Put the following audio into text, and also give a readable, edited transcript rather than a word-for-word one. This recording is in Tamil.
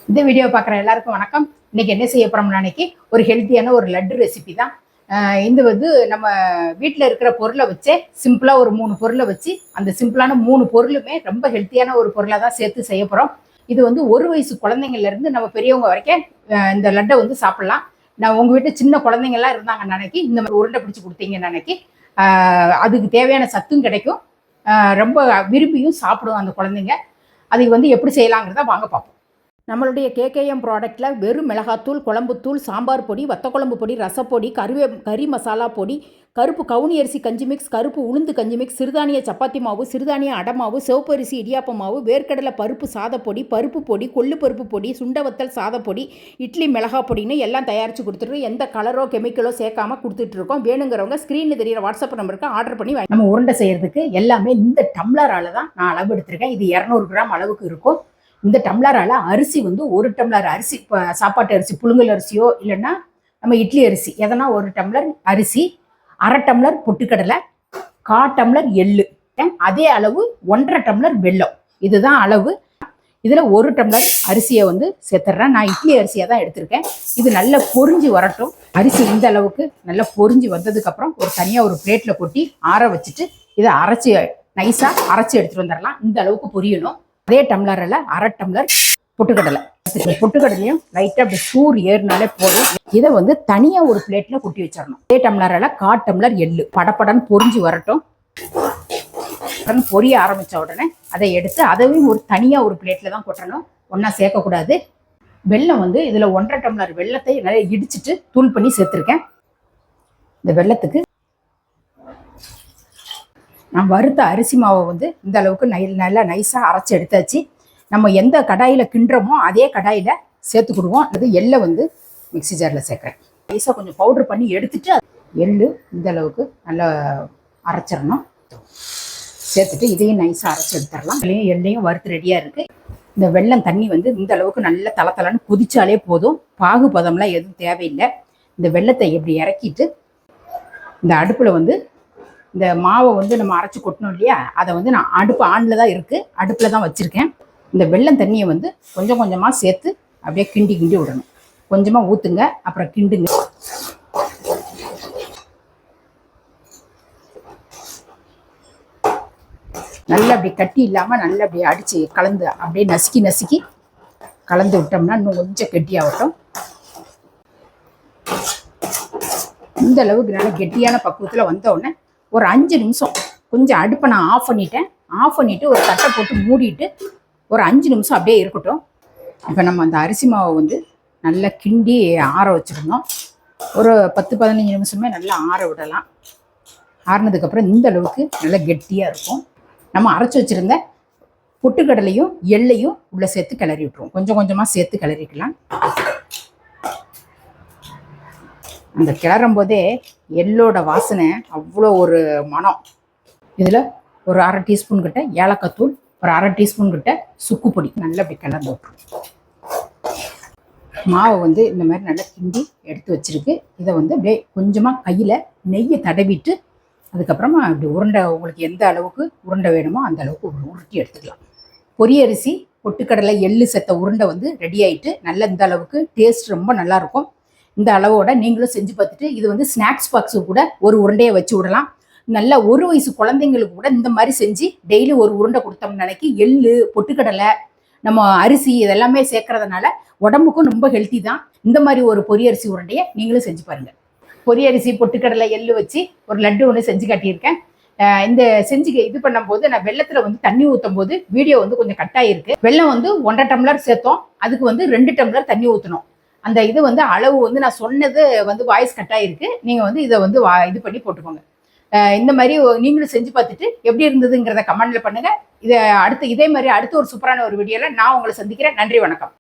இந்த வீடியோ பார்க்குற எல்லாருக்கும் வணக்கம். இன்னைக்கு என்ன செய்ய போறோம்னா, இன்னைக்கு ஒரு ஹெல்த்தியான ஒரு லட்டு ரெசிபி தான். இது வந்து நம்ம வீட்டில் இருக்கிற பொருளை வச்சே சிம்பிளாக ஒரு 3 பொருளை வச்சு அந்த சிம்பிளான 3 பொருளுமே ரொம்ப ஹெல்த்தியான ஒரு பொருளாக தான் சேர்த்து செய்ய போகிறோம். இது வந்து 1 வயசு குழந்தைங்கள்லேருந்து நம்ம பெரியவங்க வரைக்கும் இந்த லட்டை வந்து சாப்பிட்லாம். நான் உங்கள் வீட்டில் சின்ன குழந்தைங்கள்லாம் இருந்தாங்க அன்னைக்கு இந்த மாதிரி உருண்டை பிடிச்சி கொடுத்தீங்கன்னு அன்னைக்கு அதுக்கு தேவையான சத்தும் கிடைக்கும். ரொம்ப விரும்பியும் சாப்பிடும் அந்த குழந்தைங்க. அதுக்கு வந்து எப்படி செய்யலாங்கிறத வாங்க பார்ப்போம். நம்மளுடைய கேகேஎம் ப்ராடக்ட்டில் வெறும் மிளகாத்தூள், குழம்புத்தூள், சாம்பார் பொடி, வத்தக்குழம்பு பொடி, ரசப்பொடி, கறி மசாலா பொடி, கருப்பு கவுனி அரிசி கஞ்சி மிக்ஸ், கருப்பு உளுந்து கஞ்சி மிக்ஸ், சிறுதானிய சப்பாத்தி மாவு, சிறுதானிய அடமாவு, சிவப்பு அரிசி இடியாப்ப மாவு, வேர்க்கடலை பருப்பு சாதப்பொடி, பருப்பு பொடி, கொள்ளு பருப்பு பொடி, சுண்டவத்தல் சாதப்பொடி, இட்லி மிளகா பொடின்னு எல்லாம் தயாரித்து கொடுத்துட்டு எந்த கலரோ கெமிக்கலோ சேர்க்காமல் கொடுத்துட்ருக்கோம். வேணுங்கிறவங்க ஸ்க்ரீனில் தெரியிற வாட்ஸ்அப் நம்பருக்கு ஆர்டர் பண்ணி நம்ம உருண்டை செய்கிறதுக்கு எல்லாமே இந்த டம்ளரால் தான் நான் அளவு எடுத்திருக்கேன். இது 200 கிராம் அளவுக்கு இருக்கும். இந்த டம்ளரால் அரிசி வந்து 1 டம்ளர் அரிசி, இப்போ சாப்பாட்டு அரிசி புழுங்கல் அரிசியோ இல்லைன்னா நம்ம இட்லி அரிசி எதனா 1 டம்ளர் அரிசி, 1/2 டம்ளர் பொட்டுக்கடலை, 1/4 டம்ளர் எள்ளு, அதே அளவு 1/2 டம்ளர் வெல்லம். இதுதான் அளவு. இதில் 1 டம்ளர் அரிசியை வந்து சேர்த்துட்றேன். நான் இட்லி அரிசியாக தான் எடுத்திருக்கேன். இது நல்லா பொரிஞ்சு வரட்டும். அரிசி இந்த அளவுக்கு நல்லா பொரிஞ்சு வந்ததுக்கப்புறம் தனியாக ஒரு பிளேட்டில் கொட்டி ஆற வச்சுட்டு இதை நைஸாக அரைச்சி எடுத்துகிட்டு வந்துடலாம். இந்த அளவுக்கு பொரியணும். அதே டம்ளரில் 1/2 டம்ளர் பொட்டுக்கடலை, பொட்டுக்கடலையும் லைட்டாக அப்படி சூர் ஏறினாலே போதும். இதை வந்து தனியாக ஒரு பிளேட்டில் கொட்டி வச்சிடணும். அதே டம்ளரில் 1/4 டம்ளர் எள்ளு படப்படன்னு பொரிஞ்சு வரட்டும். பொரிய ஆரம்பித்த உடனே அதை எடுத்து அதையும் தனியாக ஒரு பிளேட்டில் தான் கொட்டணும், ஒன்றா சேர்க்கக்கூடாது. வெல்லம் வந்து இதில் 1/2 டம்ளர் வெல்லத்தை நிறைய இடிச்சிட்டு தூள் பண்ணி சேர்த்துருக்கேன். இந்த வெல்லத்துக்கு நான் வறுத்த அரிசி மாவை வந்து இந்த அளவுக்கு நல்லா நைஸாக அரைச்சி எடுத்தாச்சு. நம்ம எந்த கடாயில் கிண்டுறோமோ அதே கடாயில் சேர்த்துக்கிடுவோம். அது எள்ளை வந்து மிக்சி ஜாரில் சேர்க்குறேன். நைஸாக கொஞ்சம் பவுட்ரு பண்ணி எடுத்துட்டு எள்ளு இந்த அளவுக்கு நல்லா அரைச்சிடணும். சேர்த்துட்டு இதையும் நைஸாக அரைச்சி எடுத்துடலாம். எள்ளையும் வறுத்து ரெடியாக இருக்குது. இந்த வெல்லம் தண்ணி வந்து இந்த அளவுக்கு நல்லா தளத்தலன்னு கொதிச்சாலே போதும். பாகு பதம்லாம் எதுவும் தேவையில்லை. இந்த வெல்லத்தை எப்படி இறக்கிட்டு இந்த அடுப்பில் வந்து இந்த மாவை வந்து நம்ம அரைச்சி கொட்டணும் இல்லையா, அதை வந்து நான் அடுப்பு ஆனில் தான் இருக்குது, அடுப்பில் தான் வச்சுருக்கேன். இந்த வெல்லம் தண்ணியை வந்து கொஞ்சம் கொஞ்சமாக சேர்த்து அப்படியே கிண்டி விடணும். கொஞ்சமாக ஊற்றுங்க, அப்புறம் கிண்டுங்க. நல்லா அப்படி கட்டி இல்லாமல் நல்லா அப்படியே அடித்து கலந்து அப்படியே நசுக்கி கலந்து விட்டோம்னா இன்னும் கொஞ்சம் கெட்டியாகட்டும். இந்த அளவுக்கு நல்லா கெட்டியான பக்குவத்தில் வந்த உடனே ஒரு 5 நிமிஷம் கொஞ்சம் அடுப்பை நான் ஆஃப் பண்ணிவிட்டு ஒரு தட்டை போட்டு மூடிட்டு ஒரு 5 நிமிஷம் அப்படியே இருக்கட்டும். இப்போ நம்ம அந்த அரிசி மாவை வந்து நல்லா கிண்டி ஆற வச்சுருந்தோம். ஒரு 10-15 நிமிஷமே நல்லா ஆற விடலாம். ஆறினதுக்கப்புறம் இந்த அளவுக்கு நல்லா கெட்டியாக இருக்கும். நம்ம அரைச்சி வச்சுருந்த பொட்டுக்கடலையும் எள்ளையும் உள்ளே சேர்த்து கிளறி விட்டுருவோம். கொஞ்சம் கொஞ்சமாக சேர்த்து கிளறிக்கலாம். அந்த கிளறும் போதே எள்ளோட வாசனை அவ்வளோ ஒரு மனம். இதில் ஒரு 1/2 டீஸ்பூன் கிட்ட ஏலக்காய் தூள், ஒரு 1/2 டீஸ்பூன் கிட்ட சுக்கு பொடி நல்லா அப்படி கிளர்ந்து விட்டுரும். மாவை வந்து இந்த மாதிரி நல்லா கிண்டி எடுத்து வச்சுருக்கு. இதை வந்து அப்படியே கொஞ்சமாக கையில் நெய்யை தடவிட்டு அதுக்கப்புறமா அப்படி உருண்டை, உங்களுக்கு எந்த அளவுக்கு உருண்டை வேணுமோ அந்த அளவுக்கு உருட்டி எடுத்துக்கலாம். பொரியரிசி பொட்டுக்கடலை எள்ளு சேர்த்த உருண்டை வந்து ரெடி ஆகிட்டு நல்லா இந்த அளவுக்கு டேஸ்ட் ரொம்ப நல்லாயிருக்கும். இந்த அளவோட நீங்களும் செஞ்சு பார்த்துட்டு இது வந்து ஸ்நாக்ஸ் பாக்ஸு கூட ஒரு உருண்டையை வச்சு விடலாம். நல்லா 1 வயசு குழந்தைங்களுக்கு கூட இந்த மாதிரி செஞ்சு டெய்லி ஒரு உருண்டை கொடுத்தோம்னு நினைக்கி எள்ளு பொட்டுக்கடலை நம்ம அரிசி இதெல்லாமே சேர்க்கறதுனால உடம்புக்கும் ரொம்ப ஹெல்த்தி தான். இந்த மாதிரி ஒரு பொரியரிசி உருண்டையை நீங்களும் செஞ்சு பாருங்கள். பொரியரிசி பொட்டுக்கடலை எள்ளு வச்சு ஒரு லட்டு ஒன்று செஞ்சு காட்டியிருக்கேன். இந்த இது பண்ணும்போது நான் வெள்ளத்தில் வந்து தண்ணி ஊற்றும் போது வீடியோ வந்து கொஞ்சம் கட்டாயிருக்கு. வெள்ளம் வந்து 1/2 டம்ளர் சேர்த்தோம், அதுக்கு வந்து 2 டம்ளர் தண்ணி ஊற்றணும். அந்த இது வந்து அளவு வந்து நான் சொன்னது வந்து வாய்ஸ் கட்டாயிருக்கு. நீங்கள் வந்து இதை வந்து இது பண்ணி போட்டுக்கோங்க. இந்த மாதிரி நீங்களும் செஞ்சு பார்த்துட்டு எப்படி இருந்ததுங்கிறத கமெண்ட்ல பண்ணுங்கள். இதே மாதிரி அடுத்த ஒரு சூப்பரான ஒரு வீடியோவில் நான் உங்களை சந்திக்கிறேன். நன்றி, வணக்கம்.